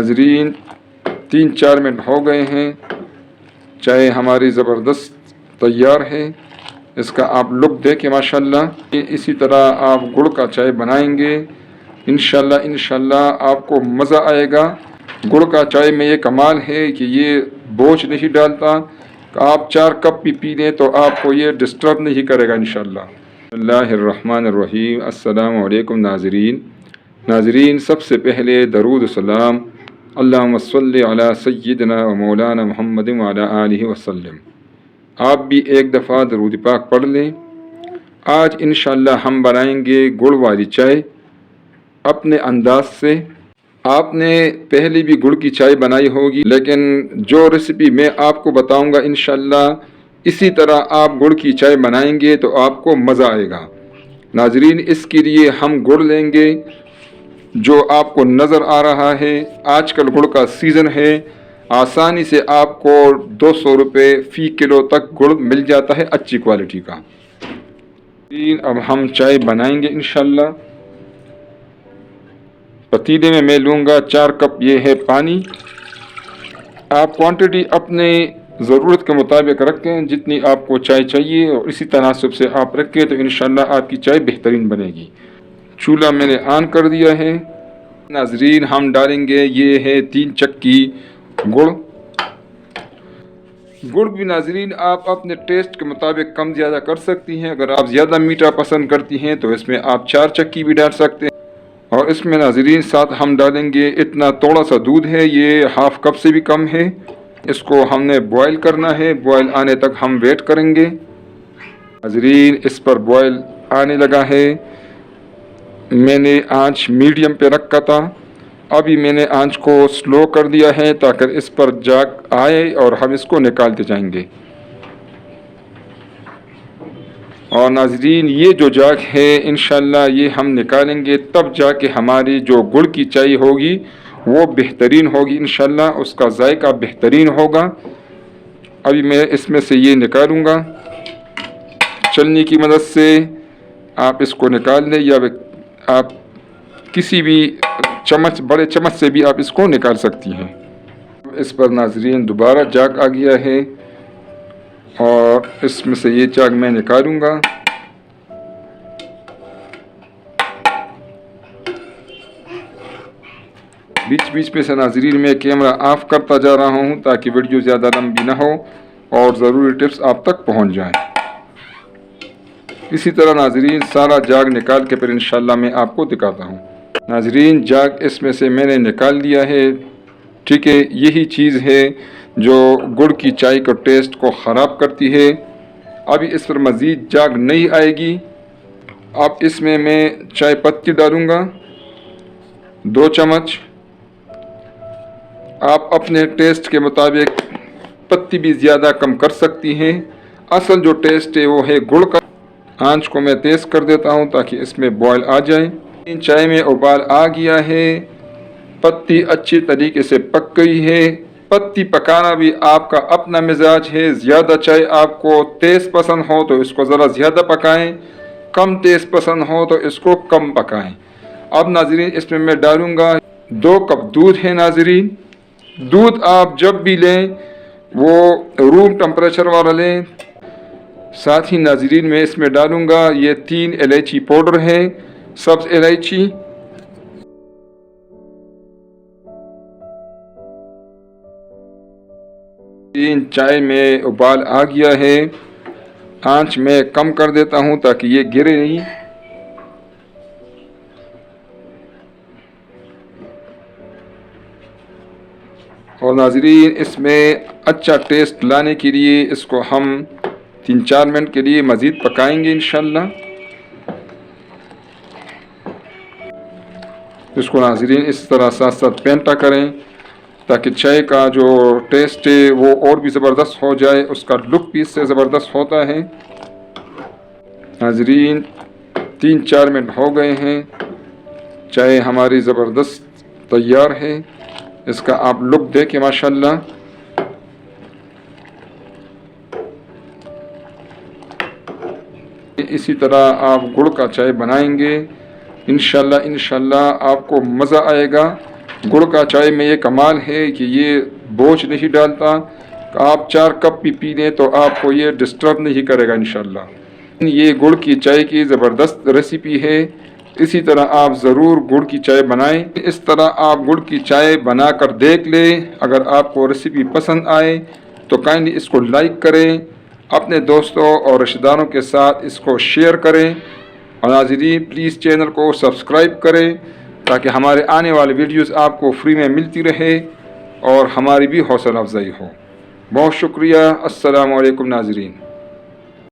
नाजरीन 3-4 मिनट हो गए हैं, चाय हमारी ज़बरदस्त तैयार है। इसका आप लुक देखें माशाल्लाह। इसी तरह आप गुड़ का चाय बनाएंगे इंशाल्लाह आपको मज़ा आएगा। गुड़ का चाय में ये कमाल है कि ये बोझ नहीं डालता। आप 4 कप भी पी लें तो आपको ये डिस्टर्ब नहीं करेगा इंशाल्लाह। बिस्मिल्लाहिर्रहमानिर्रहीम। अस्सलामु अलैकुम नाजरीन, सबसे पहले दरूद सलाम अल्लाहुम्मा सल्लि अला सय्यिदिना व मौलाना मुहम्मद व अला आलिहि वसल्लम। आप भी एक दफ़ा दरूद पाक पढ़ लें। आज इंशाल्लाह हम बनाएंगे गुड़ वाली चाय अपने अंदाज से। आपने पहले भी गुड़ की चाय बनाई होगी, लेकिन जो रेसिपी मैं आपको बताऊंगा इंशाल्लाह इसी तरह आप गुड़ की चाय बनाएंगे तो आपको मज़ा आएगा। नाजरीन, इसके लिए हम गुड़ लेंगे जो आपको नज़र आ रहा है। आजकल गुड़ का सीज़न है, आसानी से आपको 200 रुपये फ़ी किलो तक गुड़ मिल जाता है अच्छी क्वालिटी का। अब हम चाय बनाएंगे इंशाल्लाह। पतीले में मैं लूँगा 4 कप ये है पानी। आप क्वांटिटी अपने ज़रूरत के मुताबिक रखें, जितनी आपको चाय चाहिए और इसी तनासब से आप रखें तो इंशाल्लाह आपकी चाय बेहतरीन बनेगी। चूल्हा मैंने ऑन कर दिया है। नाजरीन, हम डालेंगे ये है 3 चक्की गुड़। गुड़ भी नाजरीन आप अपने टेस्ट के मुताबिक कम ज़्यादा कर सकती हैं। अगर आप ज़्यादा मीठा पसंद करती हैं तो इसमें आप 4 चक्की भी डाल सकते हैं। और इसमें नाजरीन साथ हम डालेंगे इतना थोड़ा सा दूध है, ये हाफ कप से भी कम है। इसको हमने बॉयल करना है, बॉयल आने तक हम वेट करेंगे। नाजरीन, इस पर बॉयल आने लगा है। मैंने आंच मीडियम पे रखा था, अभी मैंने आंच को स्लो कर दिया है ताकि इस पर जाग आए और हम इसको निकालते जाएंगे। और नाजरीन, ये जो जाग है इंशाल्लाह ये हम निकालेंगे तब जाके हमारी जो गुड़ की चाय होगी वो बेहतरीन होगी इंशाल्लाह, उसका जायका बेहतरीन होगा। अभी मैं इसमें से ये निकालूँगा छलनी की मदद से। आप इसको निकाल लें या आप किसी भी चम्मच, बड़े चम्मच से भी आप इसको निकाल सकती हैं। इस पर नाजरीन दोबारा जाग आ गया है और इसमें से ये चाक मैं निकालूंगा। बीच बीच में से नाजरीन मैं कैमरा ऑफ करता जा रहा हूँ ताकि वीडियो ज़्यादा लंबी ना हो और ज़रूरी टिप्स आप तक पहुँच जाएं। इसी तरह नाजरीन सारा जाग निकाल के फिर इंशाल्लाह मैं आपको दिखाता हूँ। नाजरीन, जाग इसमें से मैंने निकाल दिया है। ठीक है, यही चीज़ है जो गुड़ की चाय को टेस्ट को ख़राब करती है। अभी इस पर मज़ीद जाग नहीं आएगी। अब इसमें मैं चाय पत्ती डालूँगा 2 चम्मच। आप अपने टेस्ट के मुताबिक पत्ती भी ज़्यादा कम कर सकती हैं। असल जो टेस्ट है वो है गुड़ का। आंच को मैं तेज़ कर देता हूँ ताकि इसमें बॉयल आ जाए। चाय में उबाल आ गया है, पत्ती अच्छी तरीके से पक गई है। पत्ती पकाना भी आपका अपना मिजाज है। ज़्यादा चाय आपको तेज़ पसंद हो तो इसको ज़रा ज़्यादा पकाएं, कम तेज़ पसंद हो तो इसको कम पकाएं। अब नाजरीन इसमें मैं डालूँगा 2 कप दूध है। नाजरीन, दूध आप जब भी लें वो रूम टेम्परेचर वाला लें। साथ ही नाजरीन मैं इसमें डालूँगा ये 3 इलायची पाउडर है, सब्ज़ इलायची। चाय में उबाल आ गया है। आंच में कम कर देता हूँ ताकि ये गिरे नहीं। और नाजरीन इसमें अच्छा टेस्ट लाने के लिए इसको हम 3-4 मिनट के लिए मज़ीद पकाएंगे इंशाल्लाह। इसको नाजरीन इस तरह साथ साथ पेंटा करें ताकि चाय का जो टेस्ट है वो और भी ज़बरदस्त हो जाए, उसका लुक भी इससे ज़बरदस्त होता है। नाजरीन 3-4 मिनट हो गए हैं, चाय हमारी ज़बरदस्त तैयार है। इसका आप लुक देखें माशाल्लाह। इसी तरह आप गुड़ का चाय बनाएंगे इंशाल्लाह आपको मज़ा आएगा। गुड़ का चाय में ये कमाल है कि ये बोझ नहीं डालता। आप 4 कप भी पी लें तो आपको ये डिस्टर्ब नहीं करेगा इंशाल्लाह। ये गुड़ की चाय की ज़बरदस्त रेसिपी है। इसी तरह आप ज़रूर गुड़ की चाय बनाएं। इस तरह आप गुड़ की चाय बनाकर देख लें। अगर आपको रेसिपी पसंद आए तो काइंडली इसको लाइक करें, अपने दोस्तों और रिश्तेदारों के साथ इसको शेयर करें और नाज़रीन प्लीज़ चैनल को सब्सक्राइब करें ताकि हमारे आने वाले वीडियोस आपको फ्री में मिलती रहे और हमारी भी हौसला अफजाई हो। बहुत शुक्रिया। अस्सलामु अलैकुम नाज़रीन।